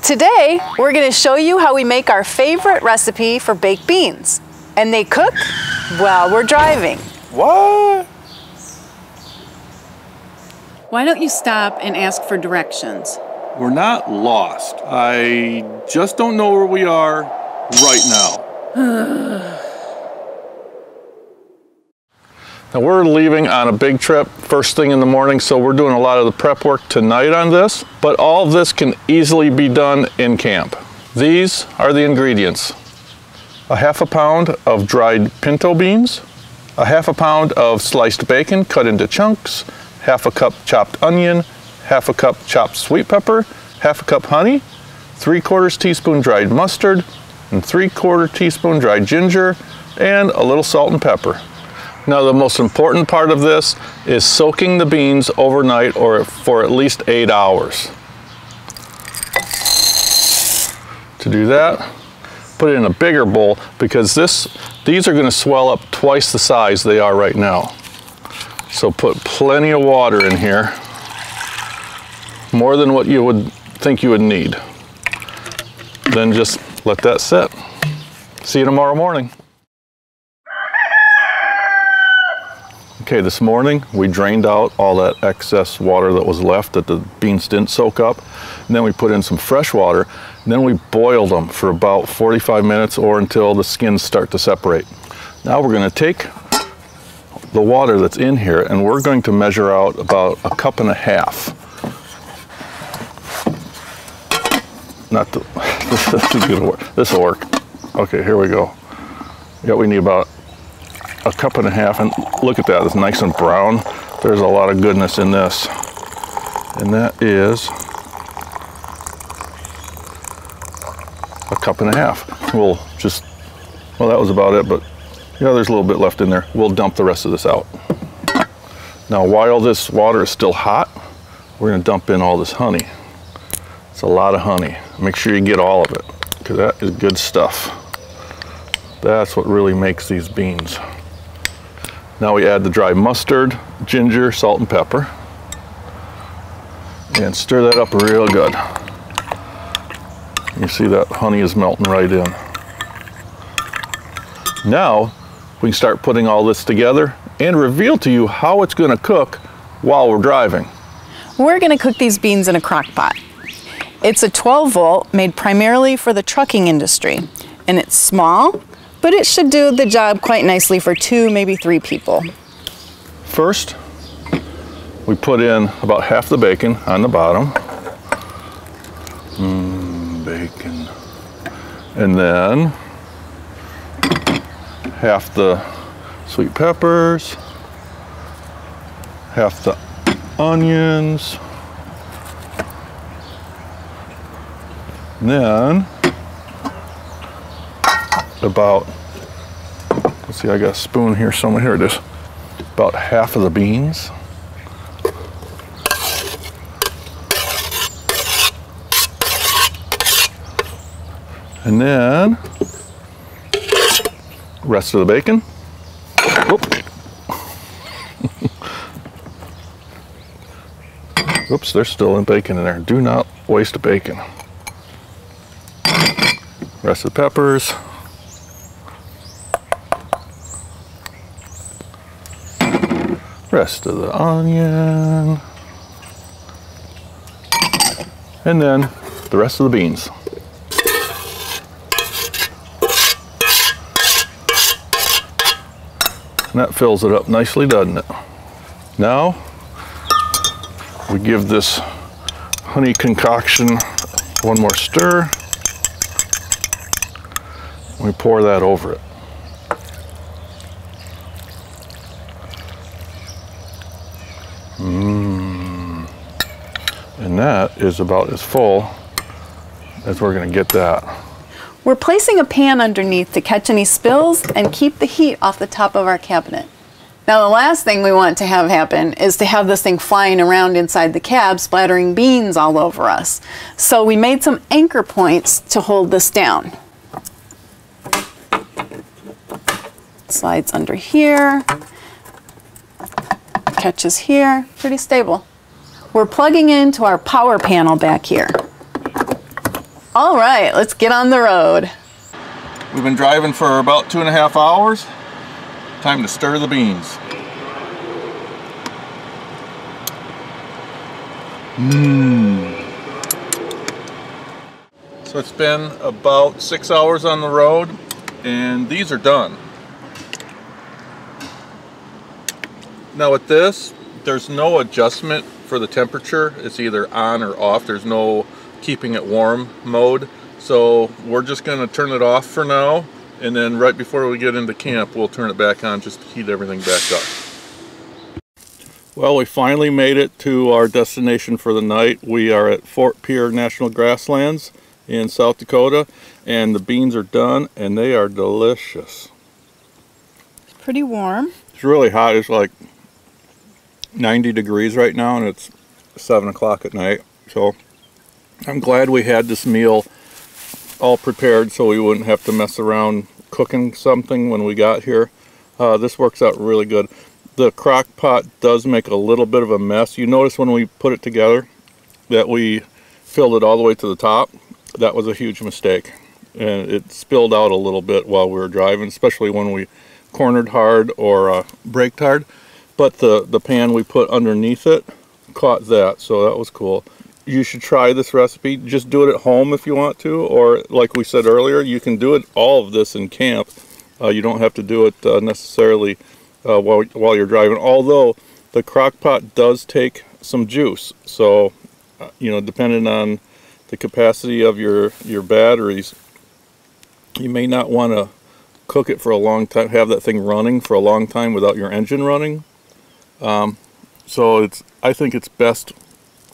Today, we're going to show you how we make our favorite recipe for baked beans. And they cook while we're driving. What? Why don't you stop and ask for directions? We're not lost. I just don't know where we are right now. Now we're leaving on a big trip first thing in the morning, so we're doing a lot of the prep work tonight on this, but all of this can easily be done in camp. These are the ingredients. A half a pound of dried pinto beans, a half a pound of sliced bacon cut into chunks, half a cup chopped onion, half a cup chopped sweet pepper, half a cup honey, 3/4 teaspoon dried mustard, and 3/4 teaspoon dried ginger, and a little salt and pepper. Now the most important part of this is soaking the beans overnight or for at least 8 hours. To do that, put it in a bigger bowl because these are going to swell up twice the size they are right now. So put plenty of water in here, more than what you would think you would need. Then just let that sit. See you tomorrow morning. Okay, this morning we drained out all that excess water that was left that the beans didn't soak up. And then we put in some fresh water. And then we boiled them for about 45 minutes or until the skins start to separate. Now we're going to take the water that's in here and we're going to measure out about 1.5 cups. Not the, this will work. Okay, here we go. Yeah, we need about 1.5 cups, and look at that, it's nice and brown. There's a lot of goodness in this. And that is 1.5 cups. We'll just, well, that was about it, but yeah, there's a little bit left in there. We'll dump the rest of this out. Now, while this water is still hot, we're gonna dump in all this honey. It's a lot of honey. Make sure you get all of it, because that is good stuff. That's what really makes these beans. Now we add the dry mustard, ginger, salt, and pepper. And stir that up real good. You see that honey is melting right in. Now we can start putting all this together and reveal to you how it's going to cook while we're driving. We're going to cook these beans in a crock pot. It's a 12-volt made primarily for the trucking industry, and it's small, but it should do the job quite nicely for 2, maybe 3 people. First, we put in about half the bacon on the bottom. Bacon. And then half the sweet peppers, half the onions, and then about, let's see, I got a spoon here somewhere. Here it is. About half of the beans. And then rest of the bacon. Whoop. Oops, there's still bacon in there. Do not waste bacon. Rest of the peppers. Rest of the onion. And then the rest of the beans. And that fills it up nicely, doesn't it? Now, we give this honey concoction one more stir. We pour that over it. And that is about as full as we're going to get that. We're placing a pan underneath to catch any spills and keep the heat off the top of our cabinet. Now the last thing we want to have happen is to have this thing flying around inside the cab, splattering beans all over us. So we made some anchor points to hold this down. Slides under here, catches here, pretty stable. We're plugging into our power panel back here. All right, let's get on the road. We've been driving for about 2.5 hours. Time to stir the beans. So it's been about 6 hours on the road, and these are done. Now with this, there's no adjustment for the temperature. It's either on or off. There's no keeping it warm mode. So we're just going to turn it off for now, and then right before we get into camp, we'll turn it back on just to heat everything back up. Well, we finally made it to our destination for the night. We are at Fort Pierre National Grasslands in South Dakota, and the beans are done, and they are delicious. It's pretty warm. It's really hot. It's like 90 degrees right now, and it's 7 o'clock at night. So I'm glad we had this meal all prepared so we wouldn't have to mess around cooking something when we got here. This works out really good. The crock pot does make a little bit of a mess. You notice when we put it together that we filled it all the way to the top. That was a huge mistake, and it spilled out a little bit while we were driving, especially when we cornered hard or braked hard. But the pan we put underneath it caught that, so that was cool. You should try this recipe. Just do it at home if you want to, or like we said earlier, you can do it all of this in camp. You don't have to do it necessarily while you're driving, although the crock pot does take some juice. So, you know, depending on the capacity of your batteries, you may not want to cook it for a long time, have that thing running for a long time without your engine running. So I think it's best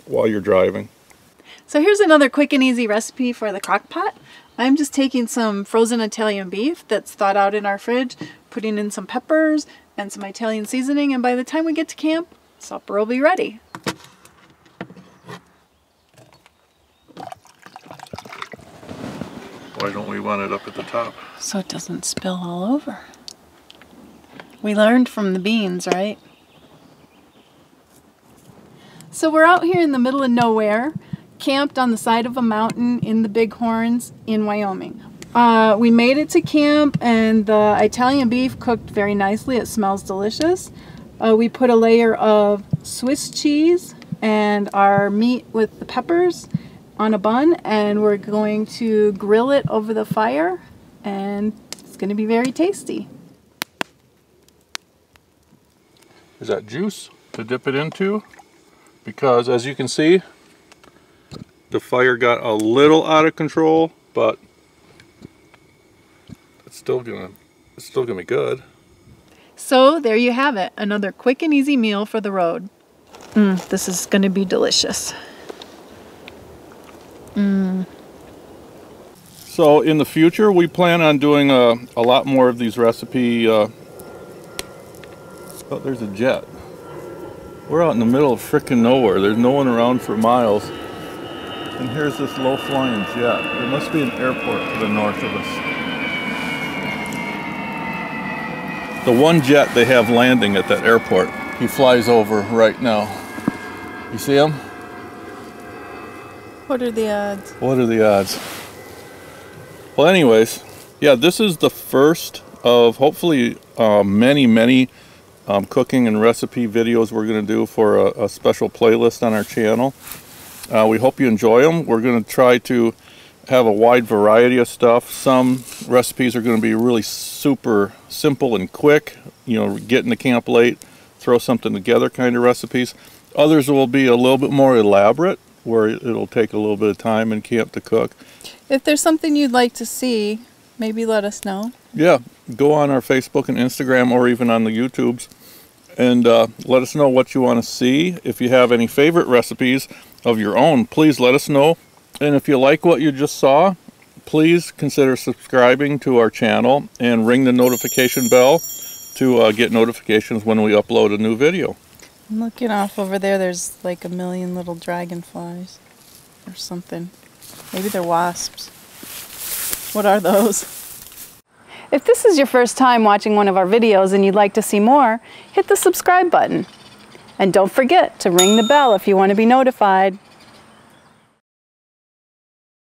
while you're driving. So here's another quick and easy recipe for the crock pot. I'm just taking some frozen Italian beef that's thawed out in our fridge, putting in some peppers and some Italian seasoning, and by the time we get to camp, supper will be ready. Why don't we want it up at the top? So it doesn't spill all over. We learned from the beans, right? So we're out here in the middle of nowhere, camped on the side of a mountain in the Bighorns in Wyoming. We made it to camp, and the Italian beef cooked very nicely. It smells delicious. We put a layer of Swiss cheese and our meat with the peppers on a bun, and we're going to grill it over the fire, and it's going to be very tasty. Is that juice to dip it into? Because as you can see, the fire got a little out of control, but it's still gonna be good. So there you have it, another quick and easy meal for the road. This is going to be delicious. So in the future, we plan on doing a lot more of these recipe. Oh, there's a jet. We're out in the middle of frickin' nowhere. There's no one around for miles. And here's this low-flying jet. There must be an airport to the north of us. The one jet they have landing at that airport, he flies over right now. You see him? What are the odds? What are the odds? Well, anyways, yeah, this is the first of hopefully many cooking and recipe videos we're going to do for a special playlist on our channel. We hope you enjoy them. We're going to try to have a wide variety of stuff. Some recipes are going to be really super simple and quick, you know, get into camp late, throw something together kind of recipes. Others will be a little bit more elaborate, where it'll take a little bit of time in camp to cook. If there's something you'd like to see, maybe let us know. Yeah, go on our Facebook and Instagram, or even on the YouTubes, and let us know what you want to see. If you have any favorite recipes of your own, please let us know. And if you like what you just saw, please consider subscribing to our channel and ring the notification bell to get notifications when we upload a new video. I'm looking off over there, there's like a million little dragonflies or something. Maybe they're wasps. What are those? If this is your first time watching one of our videos and you'd like to see more, hit the subscribe button. And don't forget to ring the bell if you want to be notified.